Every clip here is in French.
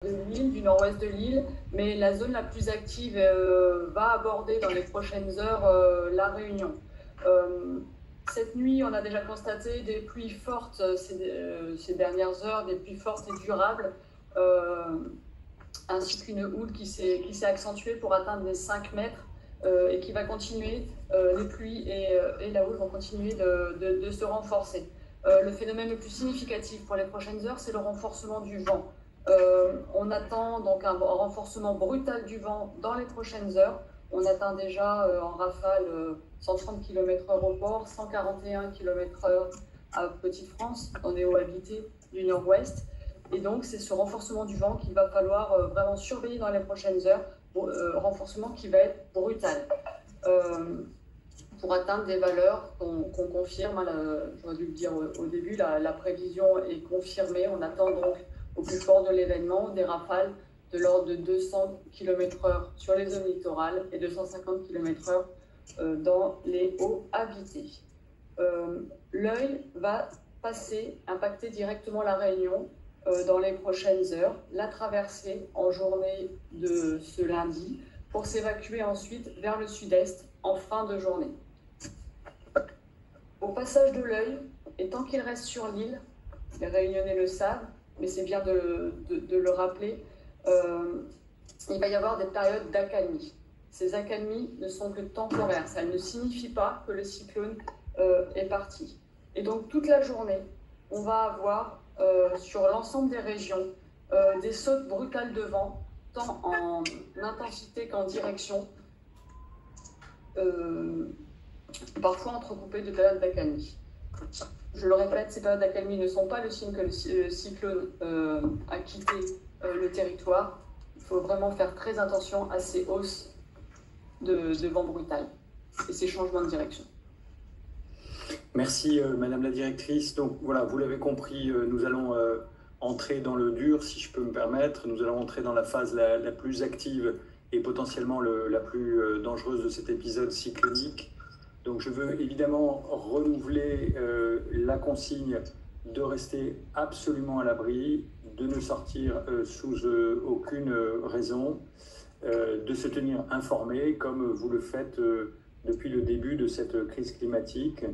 de l'île, du nord-ouest de l'île, mais la zone la plus active va aborder dans les prochaines heures La Réunion. Cette nuit, on a déjà constaté des pluies fortes ces dernières heures, des pluies fortes et durables, ainsi qu'une houle qui s'est accentuée pour atteindre les 5 mètres et qui va continuer, les pluies et la houle vont continuer de se renforcer. Le phénomène le plus significatif pour les prochaines heures, c'est le renforcement du vent. On attend donc un renforcement brutal du vent dans les prochaines heures. On atteint déjà en rafale 130 km/h au port, 141 km/h à Petite-France, dans les hauts habités du nord-ouest. Et donc, c'est ce renforcement du vent qu'il va falloir vraiment surveiller dans les prochaines heures, renforcement qui va être brutal. Pour atteindre des valeurs qu'on confirme, j'aurais dû le dire au début, la prévision est confirmée. On attend donc au plus fort de l'événement des rafales de l'ordre de 200 km/h sur les zones littorales et 250 km/h dans les hauts habités. L'œil va impacter directement la Réunion dans les prochaines heures, la traverser en journée de ce lundi pour s'évacuer ensuite vers le sud-est en fin de journée. Au passage de l'œil, et tant qu'il reste sur l'île, les Réunionnais le savent, mais c'est bien de le rappeler, il va y avoir des périodes d'accalmie. Ces accalmies ne sont que temporaires, ça ne signifie pas que le cyclone est parti. Et donc toute la journée, on va avoir sur l'ensemble des régions des sautes brutales de vent, tant en intensité qu'en direction, parfois entrecoupées de périodes d'accalmie. Je le répète, ces périodes d'accalmie ne sont pas le signe que le cyclone a quitté le territoire. Il faut vraiment faire très attention à ces hausses de vent brutal et ces changements de direction. Merci Madame la Directrice. Donc voilà, vous l'avez compris, nous allons entrer dans le dur, si je peux me permettre. Nous allons entrer dans la phase la plus active et potentiellement la plus dangereuse de cet épisode cyclonique. Donc je veux évidemment renouveler la consigne de rester absolument à l'abri, de ne sortir sous aucune raison, de se tenir informé comme vous le faites depuis le début de cette crise climatique.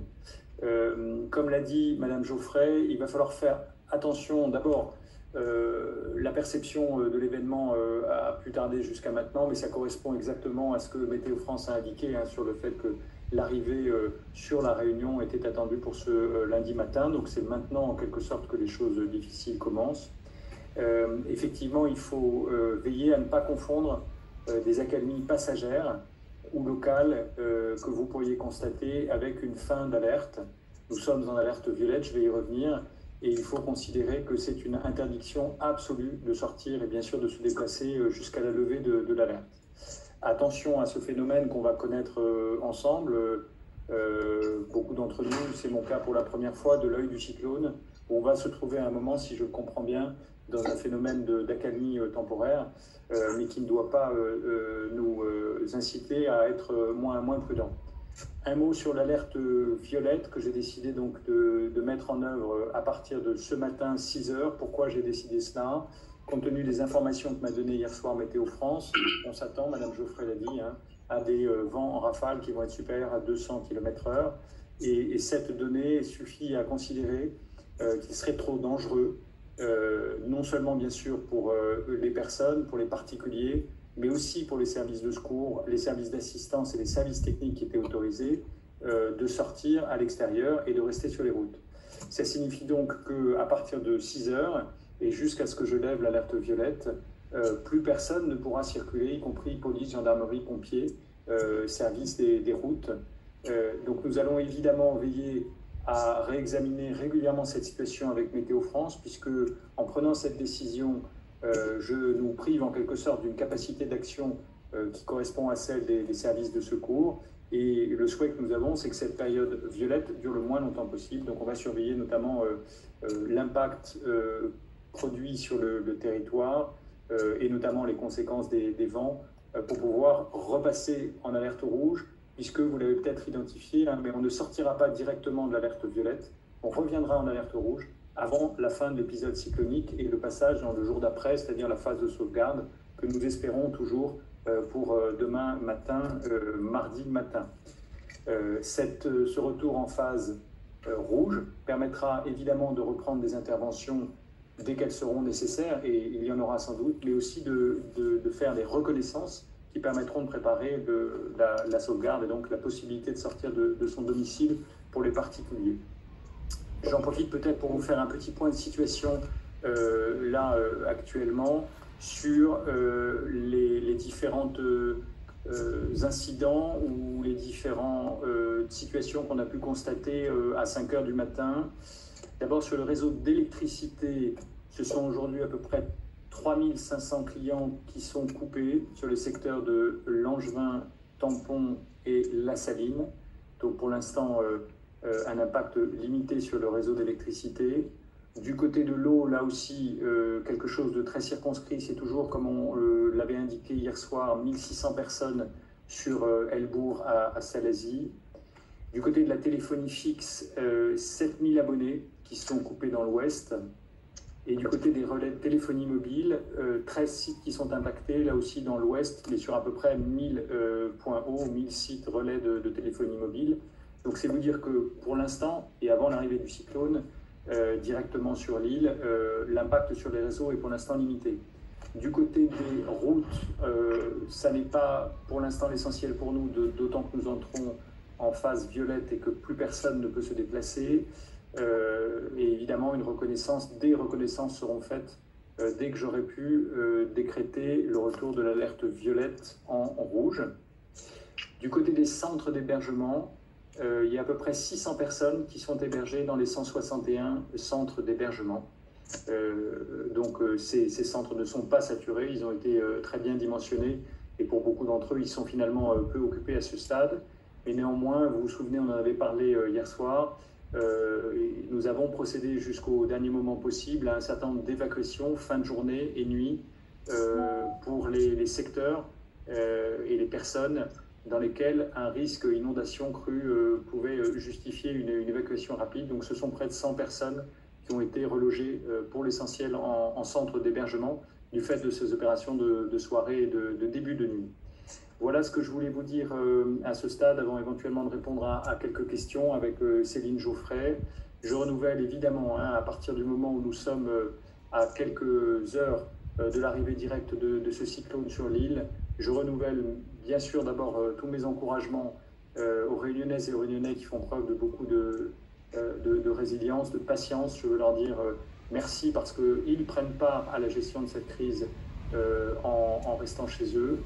Comme l'a dit Madame Geoffray, il va falloir faire attention. D'abord, la perception de l'événement a pu tarder jusqu'à maintenant, mais ça correspond exactement à ce que Météo France a indiqué sur le fait que l'arrivée sur la Réunion était attendue pour ce lundi matin. Donc c'est maintenant en quelque sorte que les choses difficiles commencent. Effectivement, il faut veiller à ne pas confondre des accalmies passagères ou locales que vous pourriez constater avec une fin d'alerte. Nous sommes en alerte violette, je vais y revenir, et il faut considérer que c'est une interdiction absolue de sortir et bien sûr de se déplacer jusqu'à la levée de l'alerte. Attention à ce phénomène qu'on va connaître ensemble. Beaucoup d'entre nous, c'est mon cas pour la première fois, de l'œil du cyclone, où on va se trouver à un moment, si je le comprends bien, dans un phénomène d'accalmie temporaire, mais qui ne doit pas nous inciter à être moins prudents. Un mot sur l'alerte violette que j'ai décidé donc de mettre en œuvre à partir de ce matin 6 heures. Pourquoi j'ai décidé cela? Compte tenu des informations que m'a donné hier soir Météo France, on s'attend, Madame Geoffray l'a dit, à des vents en rafale qui vont être supérieurs à 200 km/h. Et cette donnée suffit à considérer qu'il serait trop dangereux, non seulement bien sûr pour les personnes, pour les particuliers, mais aussi pour les services de secours, les services d'assistance et les services techniques qui étaient autorisés de sortir à l'extérieur et de rester sur les routes. Ça signifie donc qu'à partir de 6 heures, et jusqu'à ce que je lève l'alerte violette, plus personne ne pourra circuler, y compris police, gendarmerie, pompiers, services des routes. Donc nous allons évidemment veiller à réexaminer régulièrement cette situation avec Météo France, puisque en prenant cette décision, je nous prive en quelque sorte d'une capacité d'action qui correspond à celle des services de secours. Et le souhait que nous avons, c'est que cette période violette dure le moins longtemps possible. Donc on va surveiller notamment l'impact produit sur le territoire et notamment les conséquences des vents pour pouvoir repasser en alerte rouge, puisque vous l'avez peut-être identifié, mais on ne sortira pas directement de l'alerte violette, on reviendra en alerte rouge avant la fin de l'épisode cyclonique et le passage dans le jour d'après, c'est-à-dire la phase de sauvegarde que nous espérons toujours pour demain matin, mardi matin. Ce retour en phase rouge permettra évidemment de reprendre des interventions dès qu'elles seront nécessaires, et il y en aura sans doute, mais aussi de faire des reconnaissances qui permettront de préparer la sauvegarde et donc la possibilité de sortir de son domicile pour les particuliers. J'en profite peut-être pour vous faire un petit point de situation actuellement sur les différentes incidents ou les différentes situations qu'on a pu constater à 5 heures du matin. D'abord, sur le réseau d'électricité, ce sont aujourd'hui à peu près 3500 clients qui sont coupés sur les secteurs de Langevin, Tampon et La Saline. Donc pour l'instant, un impact limité sur le réseau d'électricité. Du côté de l'eau, là aussi, quelque chose de très circonscrit. C'est toujours, comme on l'avait indiqué hier soir, 1600 personnes sur Elbourg à Salazie. Du côté de la téléphonie fixe, 7000 abonnés qui sont coupés dans l'ouest. Et du côté des relais de téléphonie mobile, 13 sites qui sont impactés, là aussi dans l'ouest, mais sur à peu près 1000 points hauts, 1000 sites relais de téléphonie mobile. Donc c'est vous dire que pour l'instant, et avant l'arrivée du cyclone, directement sur l'île, l'impact sur les réseaux est pour l'instant limité. Du côté des routes, ça n'est pas pour l'instant l'essentiel pour nous, d'autant que nous entrons en phase violette et que plus personne ne peut se déplacer. Et évidemment, des reconnaissances seront faites dès que j'aurai pu décréter le retour de l'alerte violette en rouge. Du côté des centres d'hébergement, il y a à peu près 600 personnes qui sont hébergées dans les 161 centres d'hébergement. Donc ces centres ne sont pas saturés, ils ont été très bien dimensionnés et pour beaucoup d'entre eux, ils sont finalement peu occupés à ce stade. Mais néanmoins, vous vous souvenez, on en avait parlé hier soir, nous avons procédé jusqu'au dernier moment possible à un certain nombre d'évacuations, fin de journée et nuit, pour les secteurs et les personnes dans lesquels un risque inondation crue pouvait justifier une évacuation rapide. Donc ce sont près de 100 personnes qui ont été relogées pour l'essentiel en centre d'hébergement du fait de ces opérations de soirée et de début de nuit. Voilà ce que je voulais vous dire à ce stade avant éventuellement de répondre à quelques questions avec Céline Geoffrey. Je renouvelle évidemment, à partir du moment où nous sommes à quelques heures de l'arrivée directe de ce cyclone sur l'île, je renouvelle bien sûr d'abord tous mes encouragements aux Réunionnaises et aux Réunionnais qui font preuve de beaucoup de résilience, de patience. Je veux leur dire merci parce qu'ils prennent part à la gestion de cette crise en restant chez eux.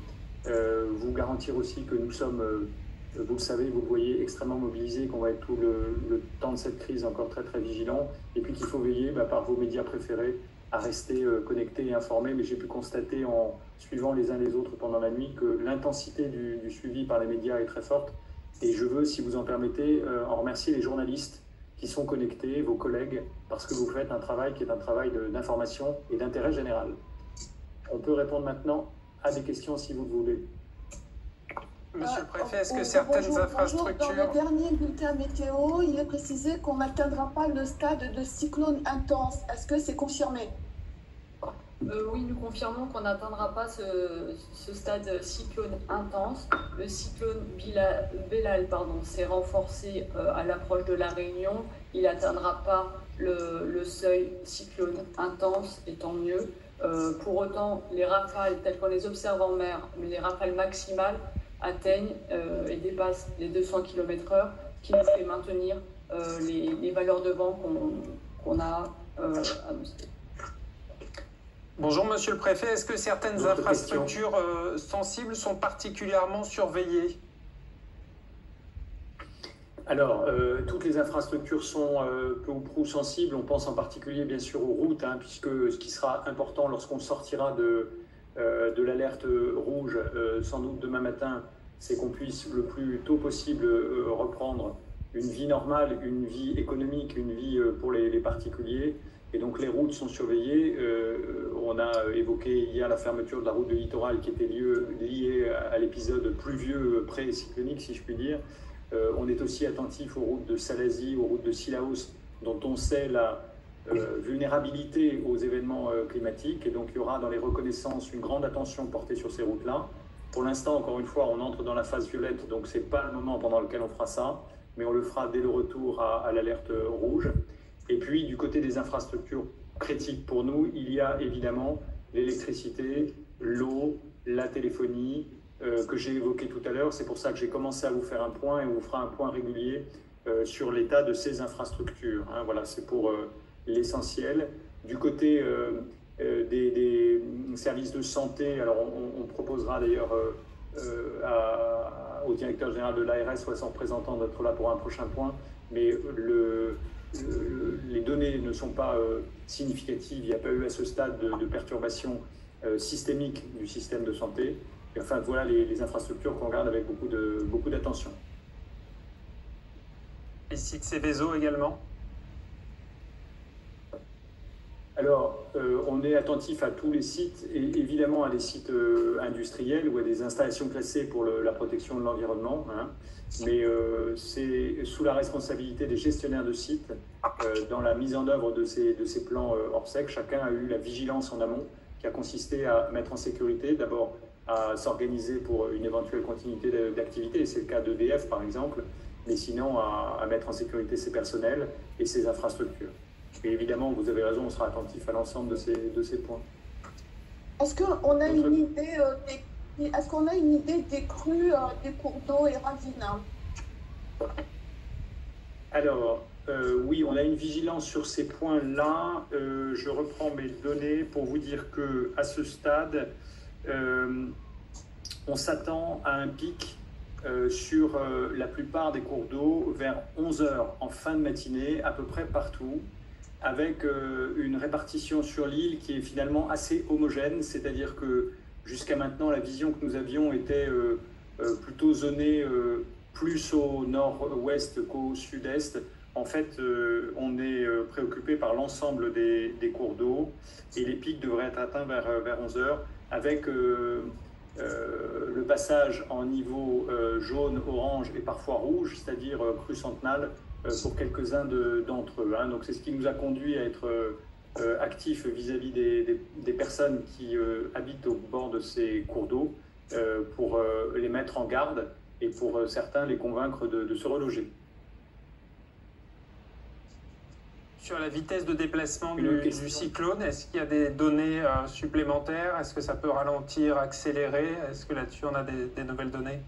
Vous garantir aussi que nous sommes, vous le savez, vous le voyez, extrêmement mobilisés, qu'on va être tout le temps de cette crise encore très très vigilants, et puis qu'il faut veiller par vos médias préférés à rester connectés et informés. Mais j'ai pu constater en suivant les uns les autres pendant la nuit que l'intensité du suivi par les médias est très forte, et je veux, si vous en permettez, en remercier les journalistes qui sont connectés, vos collègues, parce que vous faites un travail qui est un travail d'information et d'intérêt général. On peut répondre maintenant à des questions si vous le voulez. Monsieur le préfet, est-ce que certaines infrastructures... Dans le dernier bulletin météo, il est précisé qu'on n'atteindra pas le stade de cyclone intense. Est-ce que c'est confirmé? Oui, nous confirmons qu'on n'atteindra pas ce stade cyclone intense. Le cyclone Belal s'est renforcé à l'approche de la Réunion. Il n'atteindra pas le seuil cyclone intense, et tant mieux. Pour autant, les rafales, telles qu'on les observe en mer, mais les rafales maximales atteignent et dépassent les 200 km/h, qui nous fait maintenir les valeurs de vent qu'on a annoncées. Bonjour Monsieur le Préfet, est-ce que certaines infrastructures sensibles sont particulièrement surveillées? Alors, toutes les infrastructures sont peu ou prou sensibles. On pense en particulier bien sûr aux routes, puisque ce qui sera important lorsqu'on sortira de l'alerte rouge, sans doute demain matin, c'est qu'on puisse le plus tôt possible reprendre une vie normale, une vie économique, une vie pour les particuliers. Et donc les routes sont surveillées. On a évoqué hier la fermeture de la route de littoral qui était liée à l'épisode pluvieux pré-cyclonique, si je puis dire. On est aussi attentif aux routes de Salazie, aux routes de Sillaos, dont on sait vulnérabilité aux événements climatiques. Et donc, il y aura dans les reconnaissances une grande attention portée sur ces routes-là. Pour l'instant, encore une fois, on entre dans la phase violette, donc ce n'est pas le moment pendant lequel on fera ça, mais on le fera dès le retour à l'alerte rouge. Et puis, du côté des infrastructures critiques pour nous, il y a évidemment l'électricité, l'eau, la téléphonie, que j'ai évoqué tout à l'heure. C'est pour ça que j'ai commencé à vous faire un point et on vous fera un point régulier sur l'état de ces infrastructures. Hein, voilà, c'est pour l'essentiel. Du côté des services de santé, alors on proposera d'ailleurs au directeur général de l'ARS ou à son représentant d'être là pour un prochain point, mais les données ne sont pas significatives, il n'y a pas eu à ce stade de perturbation systémique du système de santé. Et enfin, voilà les infrastructures qu'on regarde avec beaucoup d'attention. Les sites Seveso également? Alors, on est attentif à tous les sites, et évidemment à des sites industriels ou à des installations classées pour la protection de l'environnement, hein. Mais c'est sous la responsabilité des gestionnaires de sites dans la mise en œuvre de ces plans Orsec. Chacun a eu la vigilance en amont qui a consisté à mettre en sécurité, d'abord à s'organiser pour une éventuelle continuité d'activité, et c'est le cas d'EDF par exemple, mais sinon à mettre en sécurité ses personnels et ses infrastructures. Et évidemment, vous avez raison, on sera attentif à l'ensemble de ces points. Est-ce qu'on a une idée des crues des cours d'eau et ravines? Alors, oui, on a une vigilance sur ces points-là. Je reprends mes données pour vous dire qu'à ce stade, on s'attend à un pic sur la plupart des cours d'eau vers 11 h en fin de matinée, à peu près partout, avec une répartition sur l'île qui est finalement assez homogène, c'est-à-dire que jusqu'à maintenant, la vision que nous avions était plutôt zonée plus au nord-ouest qu'au sud-est. En fait, on est préoccupé par l'ensemble des cours d'eau et les pics devraient être atteints vers 11 h avec le passage en niveau jaune, orange et parfois rouge, c'est-à-dire crue centenale, pour quelques-uns d'entre eux. Hein. Donc c'est ce qui nous a conduit à être actifs vis-à-vis des personnes qui habitent au bord de ces cours d'eau pour les mettre en garde et pour certains les convaincre de se reloger. Sur la vitesse de déplacement du cyclone, est-ce qu'il y a des données supplémentaires? Est-ce que ça peut ralentir, accélérer? Est-ce que là-dessus on a des nouvelles données?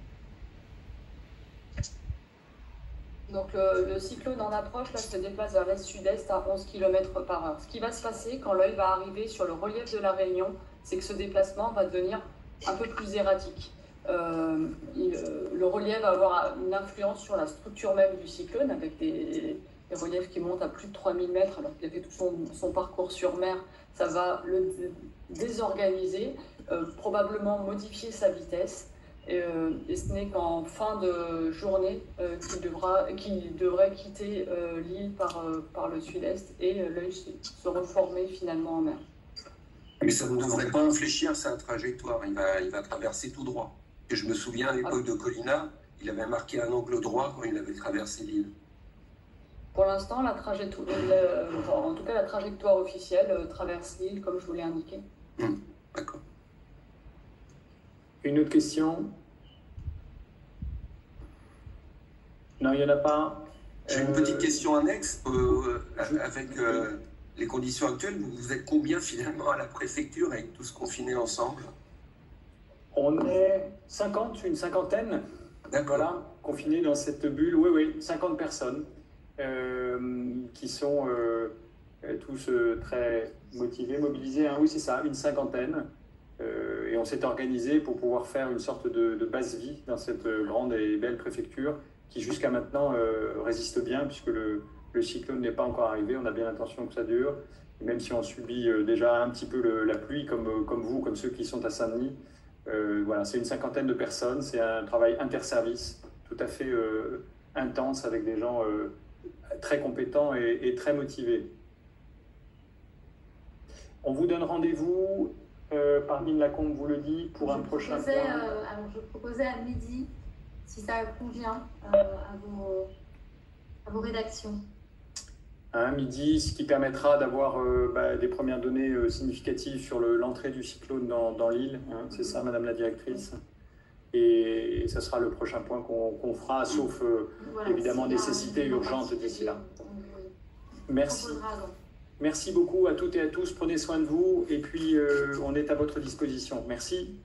Donc le cyclone en approche là, se déplace vers l'est-sud-est à 11 km/h. Ce qui va se passer quand l'œil va arriver sur le relief de la Réunion, c'est que ce déplacement va devenir un peu plus erratique. Le relief va avoir une influence sur la structure même du cyclone, avec des reliefs qui montent à plus de 3000 mètres, alors qu'il a fait tout son parcours sur mer. Ça va le désorganiser, probablement modifier sa vitesse. Et ce n'est qu'en fin de journée qu'il devrait quitter l'île par le sud-est et l'œil se reformer finalement en mer. Mais ça ne devrait pas infléchir sa trajectoire, il va traverser tout droit. Et je me souviens à l'époque de Colina, il avait marqué un angle droit quand il avait traversé l'île. Pour l'instant, la trajectoire officielle traverse l'île comme je vous l'ai indiqué. D'accord. Une autre question? Non, il n'y en a pas. J'ai une petite question annexe. Avec les conditions actuelles, vous êtes combien finalement à la préfecture avec tous confinés ensemble? On est 50, une cinquantaine. D'accord. Voilà, confinés dans cette bulle. Oui, 50 personnes qui sont tous très motivés, mobilisés. Hein. Oui, c'est ça, une cinquantaine. Et on s'est organisé pour pouvoir faire une sorte de base vie dans cette grande et belle préfecture qui jusqu'à maintenant résiste bien puisque le cyclone n'est pas encore arrivé. On a bien l'intention que ça dure. Et même si on subit déjà un petit peu la pluie comme vous, comme ceux qui sont à Saint-Denis, voilà, c'est une cinquantaine de personnes. C'est un travail interservice tout à fait intense avec des gens très compétents et très motivés. On vous donne rendez-vous Parmine Lacombe vous le dit, pour un prochain point. Alors je proposais à midi, si ça convient à vos rédactions. midi, ce qui permettra d'avoir des premières données significatives sur l'entrée du cyclone dans l'île. Hein, c'est ça, Madame la Directrice. Et ça sera le prochain point qu'on fera, sauf évidemment nécessité urgente d'ici là. Merci. Merci beaucoup à toutes et à tous. Prenez soin de vous et puis on est à votre disposition. Merci.